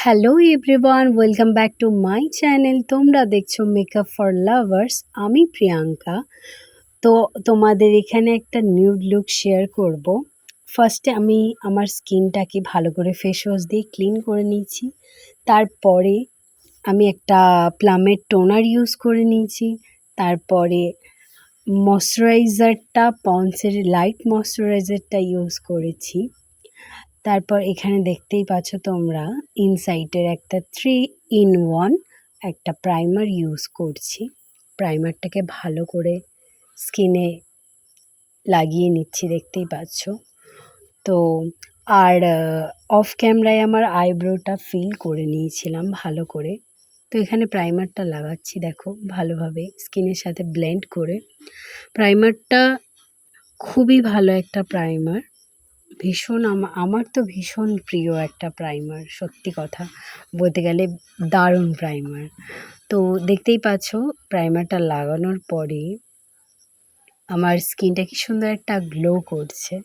Hello everyone, welcome back to my channel. তোমরা দেখছো makeup for lovers. আমি প্রিয়াঙ্কা। তো তোমাদের এখানে একটা নিউড লুক শেয়ার করব। ফার্স্টে আমি আমার স্কিনটাকে ভালো করে ফেস ওয়াশ দিয়ে ক্লিন করে নিয়েছি। তারপরে আমি একটা প্লামের টোনার ইউজ করে নিয়েছি। তারপরে ময়শ্চারাইজারটা পন্ডসের লাইট ময়শ্চারাইজারটা ইউজ করেছি। তারপর এখানে দেখতেই পাচ্ছ তোমরা ইনসাইটের একটা 3 in 1 একটা প্রাইমার ইউজ করছি। প্রাইমারটাকে ভালো করে স্কিনে লাগিয়ে নিচ্ছি, দেখতেই পাচ্ছ। তো আর অফ ক্যামেরায় আমার আইব্রোটা ফিল করে নিয়েছিলাম ভালো করে। তো এখানে প্রাইমারটা লাগাচ্ছি, দেখো ভালোভাবে স্কিনের সাথে ব্লেন্ড করে। প্রাইমারটা খুবই ভালো একটা প্রাইমার, ভীষণ আমার তো ভীষণ প্রিয় একটা প্রাইমার, সত্যি কথা বলতে গেলে দারুণ প্রাইমার। তো দেখতেই পাচ্ছ প্রাইমারটা লাগানোর পরে আমার স্কিনটা কি সুন্দর একটা গ্লো করছে।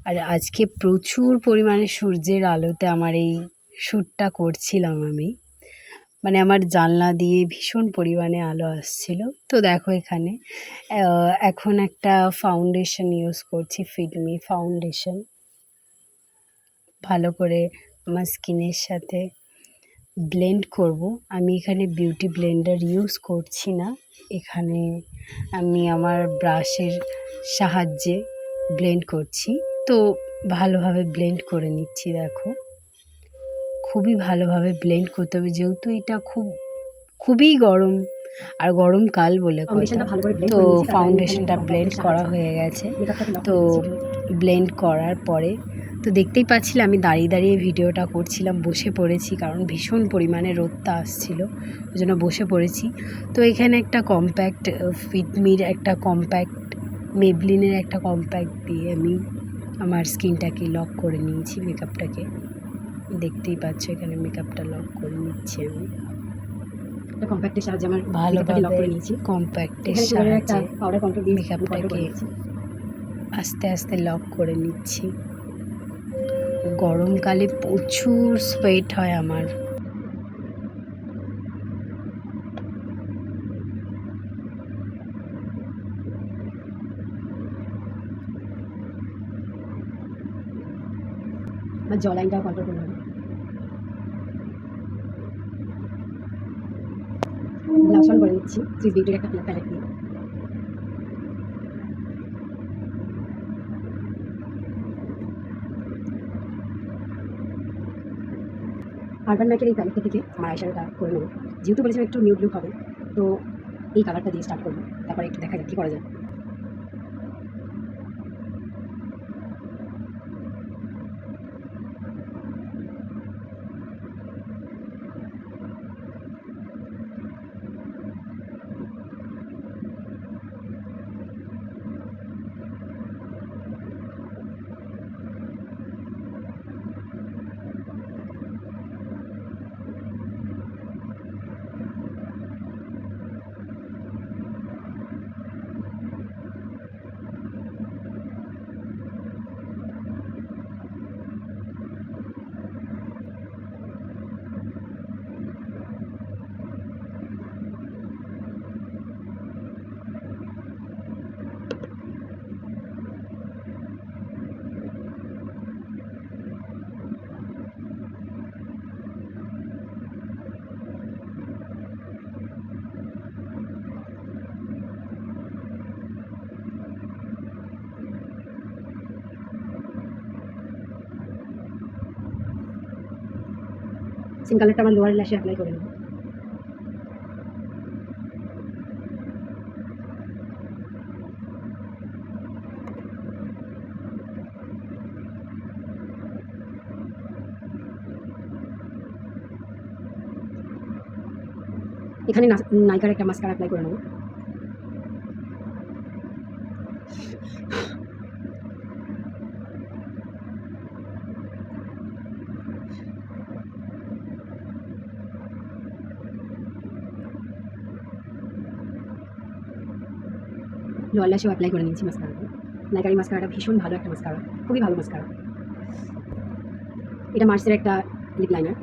আর আজকে প্রচুর পরিমাণে সূর্যের আলোতে আমার এই শ্যুটটা করছিলাম আমি, মানে আমার জানলা দিয়ে ভীষণ পরিমাণে আলো আসছিল। তো দেখো এখানে এখন একটা ফাউন্ডেশন ইউজ করছি, ফিটমি ফাউন্ডেশন। ভালো করে আমার স্কিনের সাথে ব্লেন্ড করব। আমি এখানে বিউটি ব্লেন্ডার ইউজ করছি না, এখানে আমি আমার ব্রাশের সাহায্যে ব্লেন্ড করছি। তো ভালোভাবে ব্লেন্ড করে নিচ্ছি, দেখো খুবই ভালোভাবে ব্লেন্ড করতে হবে, যেহেতু এটা খুবই গরম আর গরমকাল বলে কথা। তো ফাউন্ডেশনটা ব্লেন্ড করা হয়ে গেছে। তো ব্লেন্ড করার পরে তো দেখতেই পাচ্ছিলে আমি দাঁড়িয়ে দাঁড়িয়ে ভিডিওটা করছিলাম, বসে পড়েছি কারণ ভীষণ পরিমাণে রোদটা আসছিল, ওই জন্য বসে পড়েছি। তো এখানে একটা কম্প্যাক্ট ফিটমির একটা কম্প্যাক্ট মেবলিনের একটা কম্প্যাক্ট দিয়ে আমি আমার স্কিনটাকে লক করে নিয়েছি, মেকআপটাকে দেখতেই পাচ্ছ এখানে মেকআপটা লক করে নিচ্ছি আমি কম্প্যাক্টের সাহায্যে আমার ভালোভাবে লক করে নিয়েছি। কম্প্যাক্টের একটা সাহায্যে পাউডার কন্ট্রোল দিয়ে মেকআপটাকে আস্তে আস্তে লক করে নিচ্ছি। গরমকালে প্রচুর সোয়েট হয় আমার। জ লাইনটাও কন্ট্রোল করে নেব। ব্লাশ অন করে নিচ্ছি সুইস বিউটির একটা প্যালেট দিয়ে। আরবান ম্যাকের এই প্যালেটটা থেকে আমার আইশ্যাডোটা করে নেব। যেহেতু বলেছিলাম একটু নিউড লুক হবে, তো এই কালারটা দিয়ে স্টার্ট করবো, তারপরে একটু দেখা যাক কী করা যায়। সেম কালারটা আমার লোয়ার ল্যাশে অ্যাপ্লাই করে নেব। এখানে নাইকার একটা মাস্কারা অ্যাপ্লাই করে নেব। লোয়ার ল্যাশেও অ্যাপ্লাই করে নিয়েছি মাস্কারাটা। নাইকার এই মাস্কারাটা ভীষণ ভালো একটা মাস্কারা, খুবই ভালো মাস্কারা। এটা মার্সের একটা লিপ লাইনার।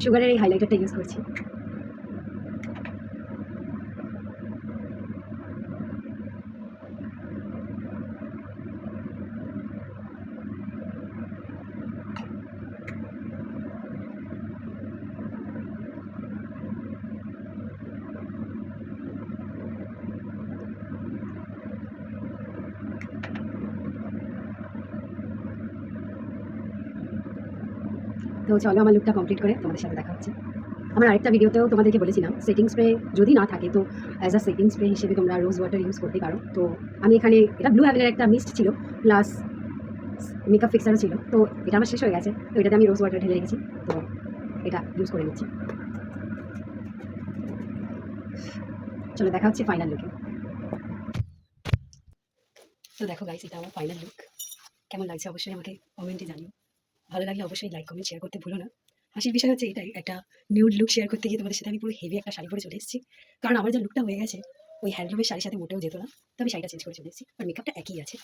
সুগারের এই হাইলাইটারটা ইউজ করছি। তো চলো আমার লুকটা কমপ্লিট করে তোমাদের সাথে দেখা হচ্ছে। আমার আরেকটা ভিডিওতেও তোমাদেরকে বলেছিলাম সেটিং স্প্রে যদি না থাকে তো অ্যাজ আ সেটিং স্প্রে হিসেবে তোমরা রোজ ওয়াটার ইউজ করতে পারো। তো আমি এখানে এটা ব্লু হ্যাভেনের একটা মিস্ট ছিল, প্লাস মেকআপ ফিক্সারও ছিল। তো এটা আমার শেষ হয়ে গেছে, তো এটাতে আমি রোজ ওয়াটার ঢেলে রেখেছি। তো এটা ইউজ করে নিচ্ছি। চলো দেখা হচ্ছে ফাইনাল লুকে। তো দেখো গাইস, এটা আমার ফাইনাল লুক। কেমন লাগছে অবশ্যই আমাকে কমেন্টে জানিও। ভালো লাগলে অবশ্যই লাইক কমেন্ট শেয়ার করতে ভুলো না। হাসির বিষয় হচ্ছে এটাই, একটা নিউড লুক শেয়ার করতে গিয়ে তোমাদের সাথে আমি পুরো হেভি একটা শাড়ি পরে চলে এসেছি। কারণ আমার যা লুকটা হয়ে গেছে ওই হ্যান্ডলুমের শাড়ির সাথে মোটেও যেত না, তো আমি শাড়িটা চেঞ্জ করে চলে এসেছি, আর মেকআপটা একই আছে।